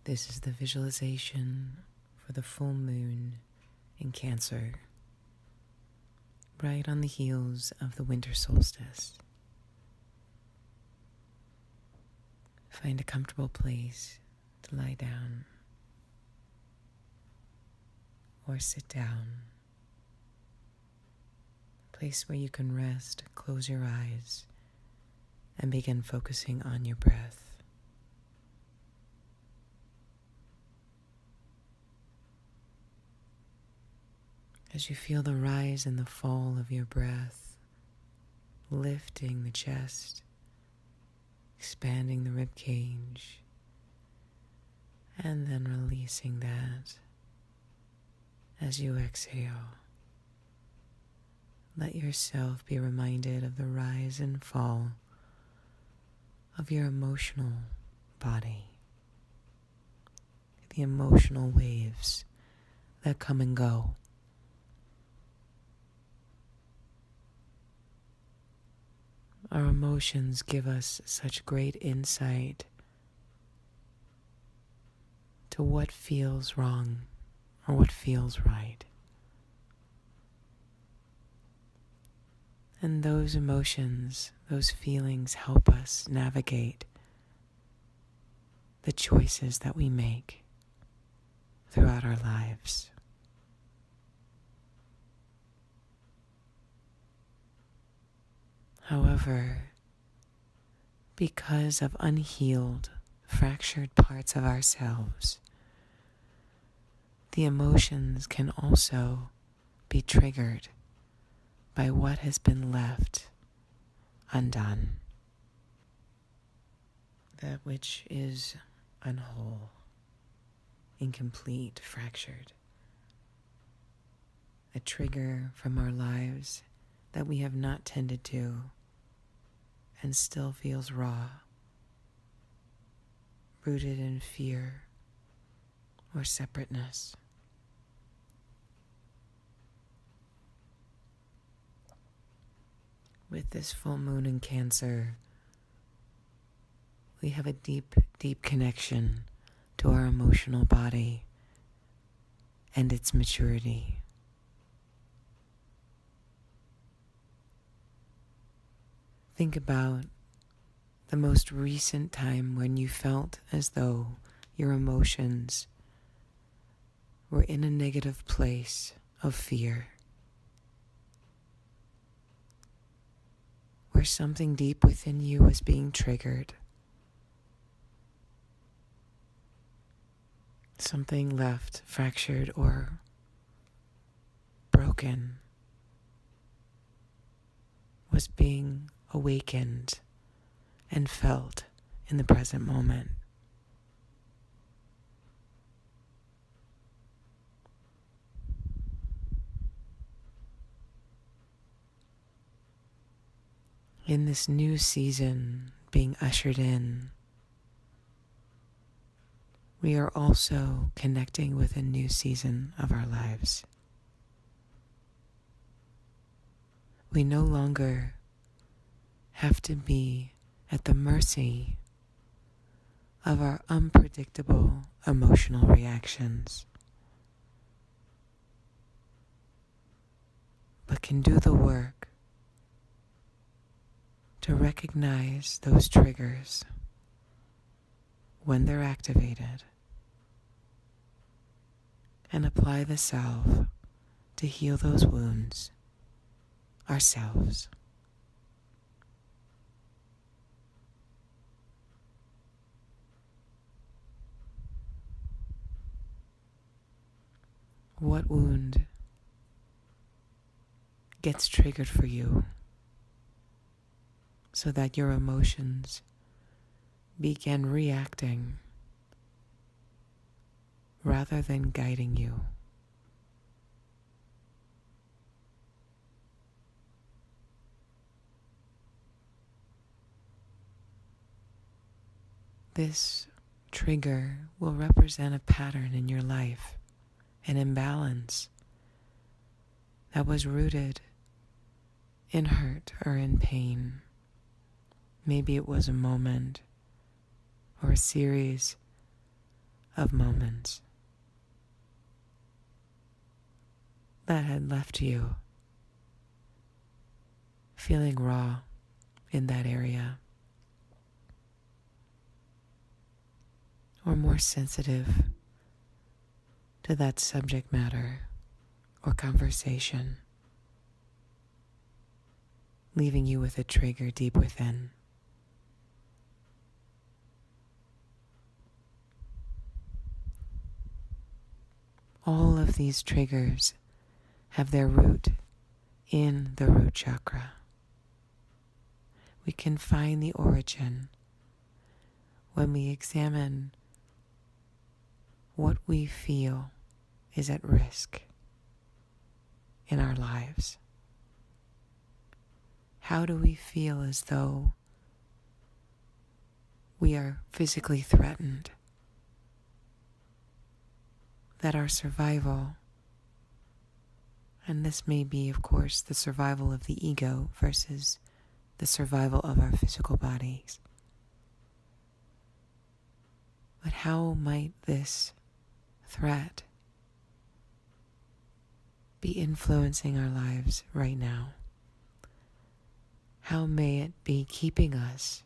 This is the visualization for the full moon in Cancer, right on the heels of the Winter Solstice. Find a comfortable place to lie down or sit down, a place where you can rest, close your eyes, and begin focusing on your breath. As you feel the rise and the fall of your breath, lifting the chest, expanding the rib cage, and then releasing that as you exhale. Let yourself be reminded of the rise and fall of your emotional body, the emotional waves that come and go. Our emotions give us such great insight to what feels wrong or what feels right. And those emotions, those feelings help us navigate the choices that we make throughout our lives. However, because of unhealed, fractured parts of ourselves, the emotions can also be triggered by what has been left undone, that which is unwhole, incomplete, fractured, a trigger from our lives that we have not tended to and still feels raw, rooted in fear or separateness. With this full moon in Cancer, we have a deep, deep connection to our emotional body and its maturity. Think about the most recent time when you felt as though your emotions were in a negative place of fear, where something deep within you was being triggered, something left fractured or broken was being awakened and felt in the present moment. In this new season being ushered in, we are also connecting with a new season of our lives. We no longer have to be at the mercy of our unpredictable emotional reactions, but can do the work to recognize those triggers when they're activated and apply the salve to heal those wounds ourselves. What wound gets triggered for you so that your emotions begin reacting rather than guiding you? This trigger will represent a pattern in your life, an imbalance that was rooted in hurt or in pain. Maybe it was a moment or a series of moments that had left you feeling raw in that area, or more sensitive to that subject matter or conversation, leaving you with a trigger deep within. All of these triggers have their root in the root chakra. We can find the origin when we examine what we feel is at risk in our lives. How do we feel as though we are physically threatened? That our survival, and this may be, of course, the survival of the ego versus the survival of our physical bodies. But how might this threat be influencing our lives right now? How may it be keeping us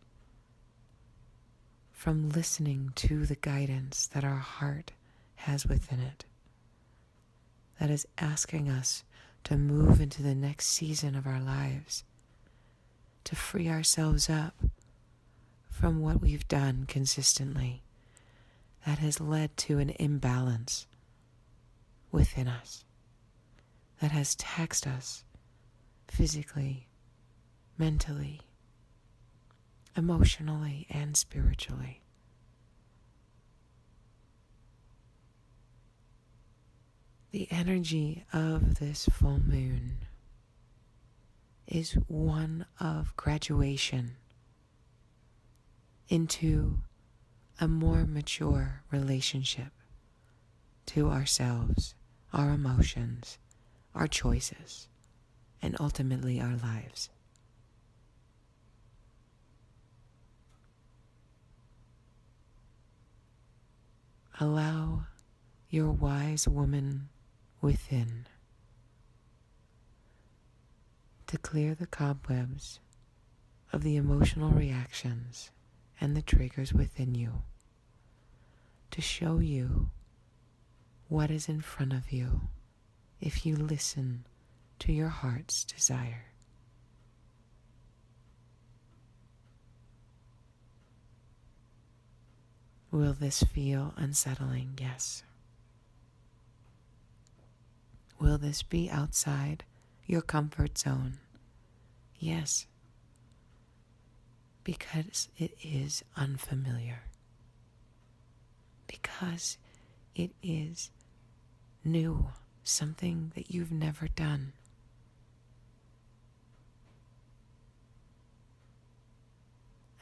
from listening to the guidance that our heart has within it, that is asking us to move into the next season of our lives, to free ourselves up from what we've done consistently that has led to an imbalance within us, that has taxed us physically, mentally, emotionally, and spiritually. The energy of this full moon is one of graduation into a more mature relationship to ourselves, our emotions, our choices, and ultimately our lives. Allow your wise woman within to clear the cobwebs of the emotional reactions and the triggers within you, to show you what is in front of you if you listen to your heart's desire. Will this feel unsettling? Yes. Will this be outside your comfort zone? Yes. Because it is unfamiliar. Because it is new, something that you've never done.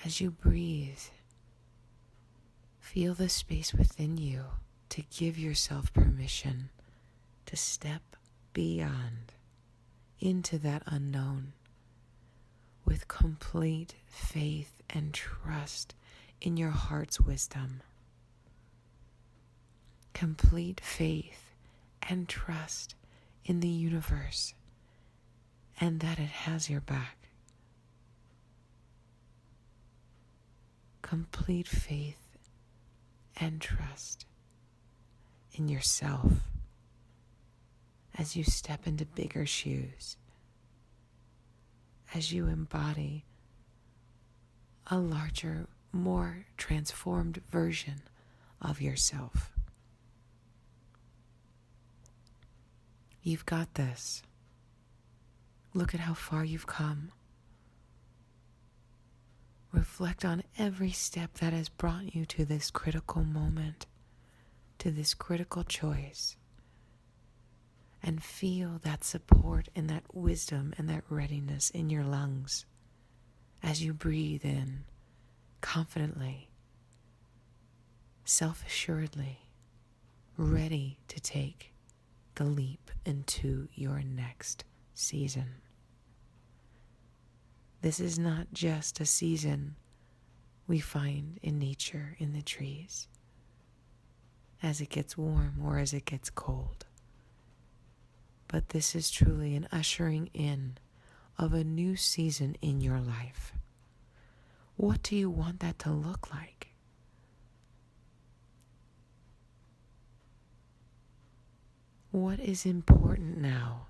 As you breathe, feel the space within you to give yourself permission to step beyond into that unknown with complete faith and trust in your heart's wisdom. Complete faith and trust in the universe and that it has your back. Complete faith and trust in yourself as you step into bigger shoes, as you embody a larger, more transformed version of yourself. You've got this. Look at how far you've come. Reflect on every step that has brought you to this critical moment, to this critical choice, and feel that support and that wisdom and that readiness in your lungs as you breathe in confidently, self-assuredly, ready to take the leap into your next season. This is not just a season we find in nature, in the trees. as it gets warm or as it gets cold. But this is truly an ushering in of a new season in your life. What do you want that to look like? What is important now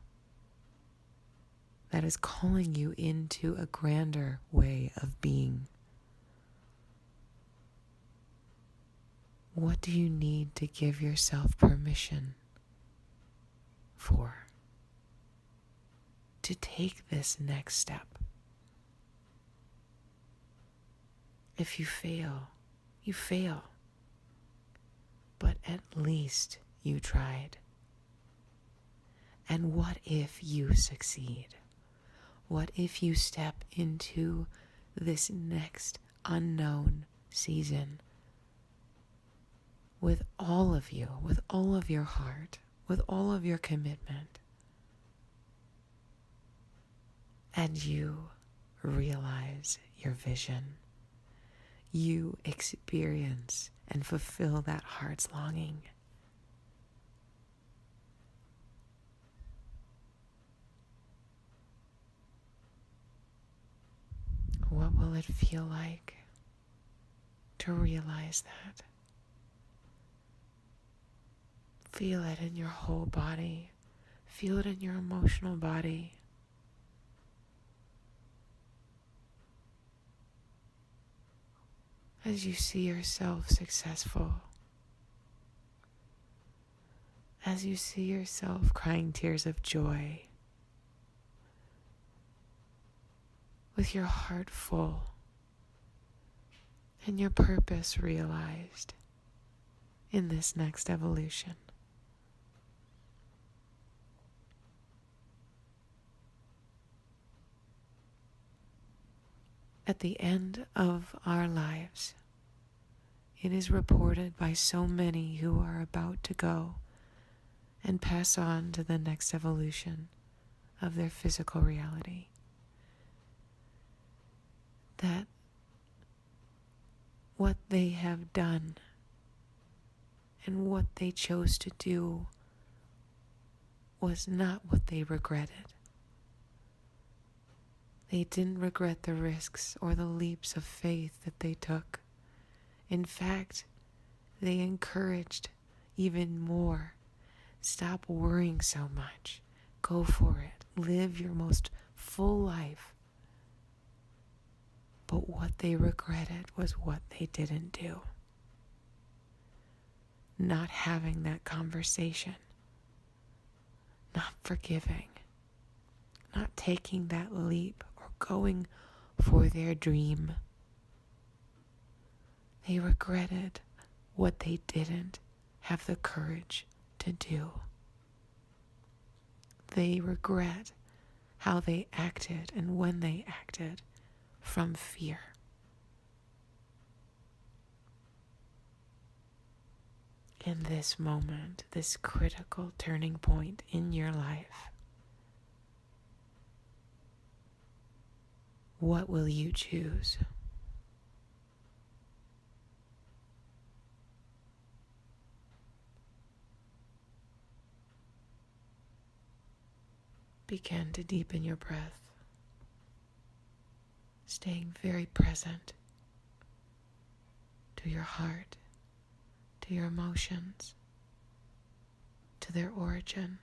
that is calling you into a grander way of being? What do you need to give yourself permission for? To take this next step. If you fail, you fail. But at least you tried. And what if you succeed? What if you step into this next unknown season with all of you, with all of your heart, with all of your commitment, and you realize your vision? You experience and fulfill that heart's longing. What will it feel like to realize that? Feel it in your whole body. Feel it in your emotional body. As you see yourself successful. As you see yourself crying tears of joy. With your heart full and your purpose realized in this next evolution. At the end of our lives, it is reported by so many who are about to go and pass on to the next evolution of their physical reality, that what they have done and what they chose to do was not what they regretted. They didn't regret the risks or the leaps of faith that they took. In fact, they encouraged even more. Stop worrying so much. Go for it. Live your most full life. But what they regretted was what they didn't do. Not having that conversation. Not forgiving. Not taking that leap. Going for their dream. They regretted what they didn't have the courage to do. They regret how they acted and when they acted from fear. In this moment, this critical turning point in your life, what will you choose? Begin to deepen your breath, staying very present to your heart, to your emotions, to their origin,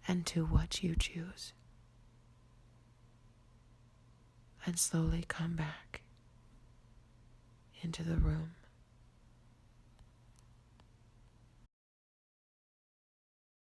and to what you choose. And slowly come back into the room.